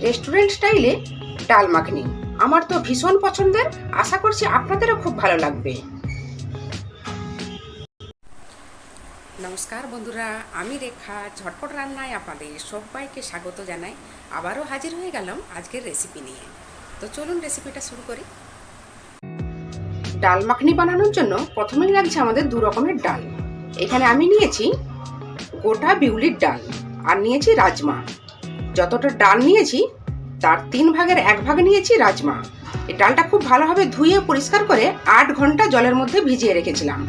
Restaurant স্টাইলে ডাল মাখনি। আমার তো ভীষণ পছন্দের, আশা করছি আপনাদেরও খুব ভালো লাগবে। নমস্কার বন্ধুরা, আমি রেখা ঝটপট রান্নায় আপনাদের সবাইকে স্বাগত জানাই। আবারও হাজির হয়ে গেলাম আজকের রেসিপি নিয়ে। তো চলুন রেসিপিটা শুরু করি। ডাল মাখনি বানানোর জন্য প্রথমেই লাগছে আমাদের দু রকমের ডাল। এখানে আমি নিয়েছি গোটা বিউলির ডাল আর নিয়েছি রাজমা। যতটা ডাল নিয়েছি তার 3 ভাগের 1 ভাগ নিয়েছি রাজমা। এই ডালটা খুব ভালোভাবে ধুয়ে পরিষ্কার করে 8 ঘন্টা জলের মধ্যে ভিজিয়ে রেখেছিলাম।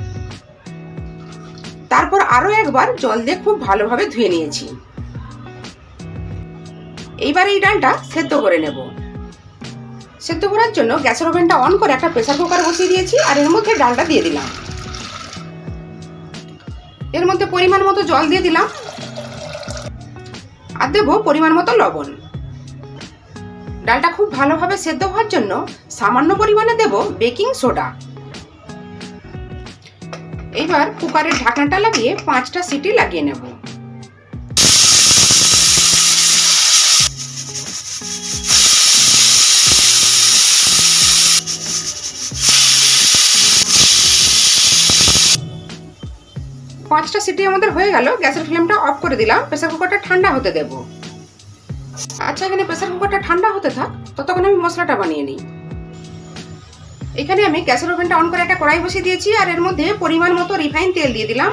তারপর আরো একবার জল দিয়ে খুব ভালোভাবে ধুয়ে নিয়েছি। এইবার এই ডালটা সেদ্ধ করে নেব। সেদ্ধ করার জন্য গ্যাসের ওভেনটা অন করে একটা প্রেসার কুকার বসিয়ে দিয়েছি আর এর মধ্যে ডালটা দিয়ে দিলাম। এর মধ্যে পরিমাণ মতো জল দিয়ে দিলাম আর দেবো পরিমাণ মতো লবণ। ডালটা খুব ভালোভাবে সেদ্ধ হওয়ার জন্য সামান্য পরিমাণে দেব বেকিং সোডা। এইবার কুকারের ঢাকনাটা লাগিয়ে 5টা সিটি লাগিয়ে নেব। পাঁচটা সিটি আমাদের হয়ে গেল। গ্যাসের ফ্লেমটা অফ করে দিলাম, প্রেসার কুকারটা ঠান্ডা হতে দেব। আচ্ছা, এখানে প্রেসার কুকারটা ঠান্ডা হতে থাক, ততক্ষণ আমি মশলাটা বানিয়ে নিই। এখানে আমি গ্যাসের ওভেনটা অন করে একটা কড়াই বসিয়ে দিয়েছি আর এর মধ্যে পরিমাণ মতো রিফাইন তেল দিয়ে দিলাম।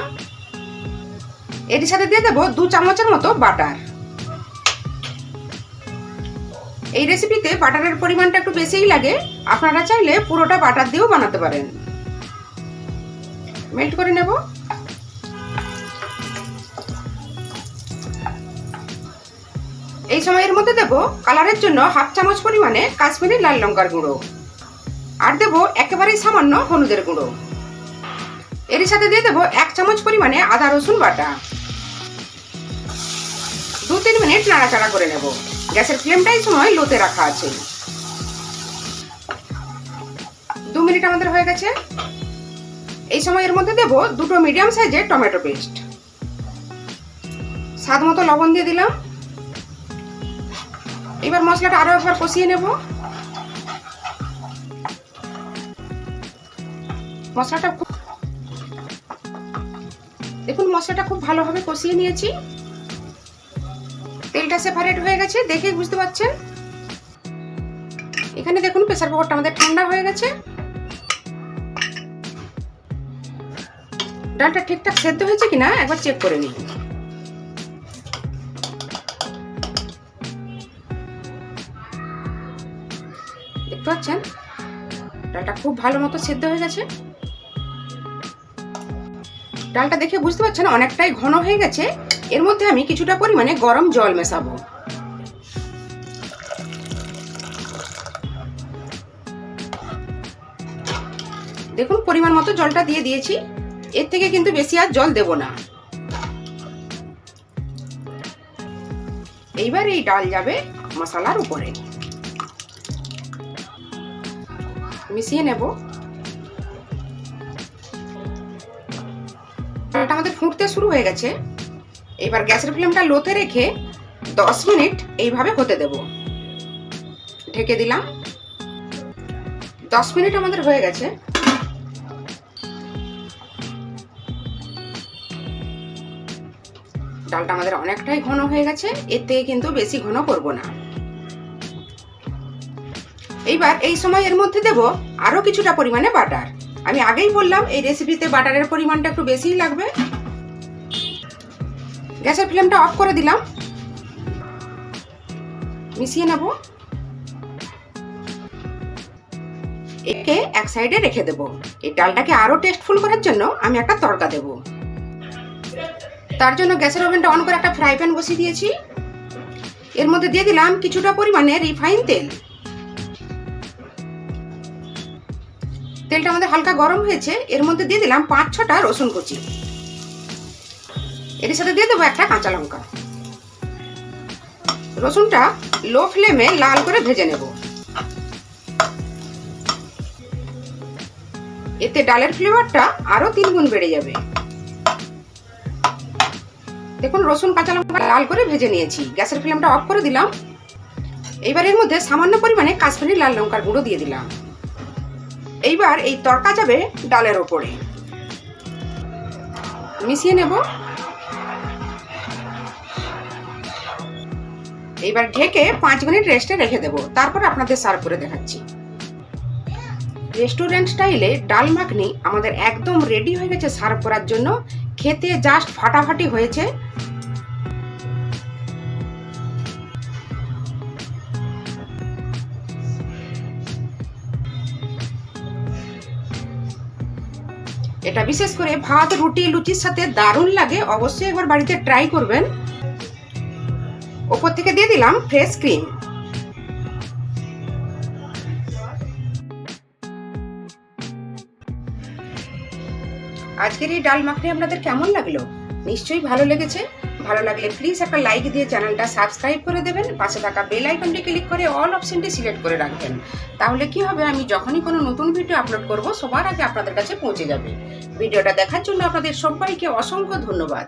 এর সাথে দিয়ে দেবো 2 চামচের মতো বাটার। এই রেসিপিতে বাটারের পরিমাণটা একটু বেশিই লাগে, আপনারা চাইলে পুরোটা বাটার দিয়েও বানাতে পারেন। মেল্ট করে নেব। এই সময়ের মধ্যে দেব কালারের জন্য 1/2 চামচ পরিমাণে কাশ্মীরি লাল লঙ্কার গুঁড়ো আর দেব একেবারেই সামান্য হলুদের গুঁড়ো। এর সাথে দিয়ে দেব 1 চামচ পরিমাণে আদা রসুন বাটা। 2-3 মিনিট নাড়াচাড়া করে নেব। গ্যাসের ফ্লেমটা এই সময় লোতে রাখা আছে। 2 মিনিট আমাদের হয়ে গেছে। এই সময় এর মধ্যে দেব 2টো মিডিয়াম সাইজের টমেটো পেস্ট। স্বাদ মতো লবণ দিয়ে দিলাম। এবার মশলাটা আরো একবার কষিয়ে নেব। দেখুন মশলাটা খুব ভালোভাবে কষিয়ে নিয়েছি। তেলটা সেপারেট হয়ে গেছে, দেখে বুঝতে পারছেন। এখানে দেখুন প্রেসার কুকারটা আমাদের ঠান্ডা হয়ে গেছে। ডালটা ঠিকঠাক সেদ্ধ হয়েছে কিনা একবার চেক করে নিই। দেখতে পাচ্ছেন ডালটা খুব ভালো মতো সেদ্ধ হয়ে গেছে। ডালটা দেখে বুঝতে পারছেন অনেকটাই ঘন হয়ে গেছে। এর মধ্যে আমি কিছুটা পরিমাণে গরম জল মেশাবো। দেখুন পরিমাণ মতো জলটা দিয়ে দিয়েছি, এর থেকে কিন্তু বেশি আর জল দেব না। এইবার এই ডাল যাবে মশলার উপরে, মিশিয়ে নেব। ডালটা আমাদের ফুটতে শুরু হয়ে গেছে। এবার গ্যাসের ফ্লেমটা লোতে রেখে 10 মিনিট এইভাবে হতে দেব। ঢেকে দিলাম। 10 মিনিট আমাদের হয়ে গেছে। ডালটা আমাদের অনেকটাই ঘন হয়ে গেছে, এর থেকে কিন্তু বেশি ঘন করব না। এইবার এই সময় এর মধ্যে দেব আরো কিছুটা পরিমাণে বাটার। আমি আগেই বললাম এই রেসিপিতে বাটারের পরিমাণটা একটু বেশিই লাগবে। গ্যাসের ফ্লেমটা অফ করে দিলাম। মিশিয়ে নেব। একে এক সাইডে রেখে দেব। এই ডালটাকে আরো টেস্টফুল করার জন্য আমি একটা তড়কা দেব। তার জন্য গ্যাসের ওভেনটা অন করে একটা ফ্রাই প্যান বসিয়ে দিয়েছি। এর মধ্যে দিয়ে দিলাম কিছুটা পরিমাণে রিফাইন তেল। তেলটা আমাদের হালকা গরম হয়েছে। এর মধ্যে দিয়ে দিলাম 5-6টা রসুন কুচি। এর সাথে দিয়ে দেবো একটা কাঁচা লঙ্কা। রসুনটা লো ফ্লেমে লাল করে ভেজে নেব। এতে ডালের ফ্লেভারটা আরো 3 গুণ বেড়ে যাবে। দেখুন রসুন কাঁচা লঙ্কা লাল করে ভেজে নিয়েছি। গ্যাসের ফ্লেমটা অফ করে দিলাম। এইবার এর মধ্যে সামান্য পরিমাণে কাশ্মীরি লাল লঙ্কার গুঁড়ো দিয়ে দিলাম। এইবার এই তড়কা যাবে ডালের ওপরে, মিশিয়ে নেব। এইবার ঢেকে 5 মিনিট রেস্টে রেখে দেব, তারপর আপনাদের সার্ভ করে দেখাচ্ছি। রেস্টুরেন্ট স্টাইলে ডাল মাখনি আমাদের একদম রেডি হয়ে গেছে সার্ভ করার জন্য। খেতে জাস্ট ফাটাফাটি হয়েছে। এটা বিশেষ করে ভাত, রুটি, লুচির সাথে দারুণ লাগে। অবশ্যই একবার বাড়িতে ট্রাই করবেন। ওপর থেকে দিয়ে দিলাম ফ্রেশ ক্রিম। আজকের এই ডাল মাখনি আপনাদের কেমন লাগলো? নিশ্চয়ই ভালো লেগেছে। ভালো লাগলে প্লিজ একটা লাইক দিয়ে চ্যানেলটা সাবস্ক্রাইব করে দেবেন। পাশে থাকা বেল আইকনটি ক্লিক করে অল অপশনটি সিলেক্ট করে রাখবেন। তাহলে কি হবে, আমি যখনই কোনো নতুন ভিডিও আপলোড করব সবার আগে আপনাদের কাছে পৌঁছে যাবে। ভিডিওটা দেখার জন্য আপনাদের সবাইকে অসংখ্য ধন্যবাদ।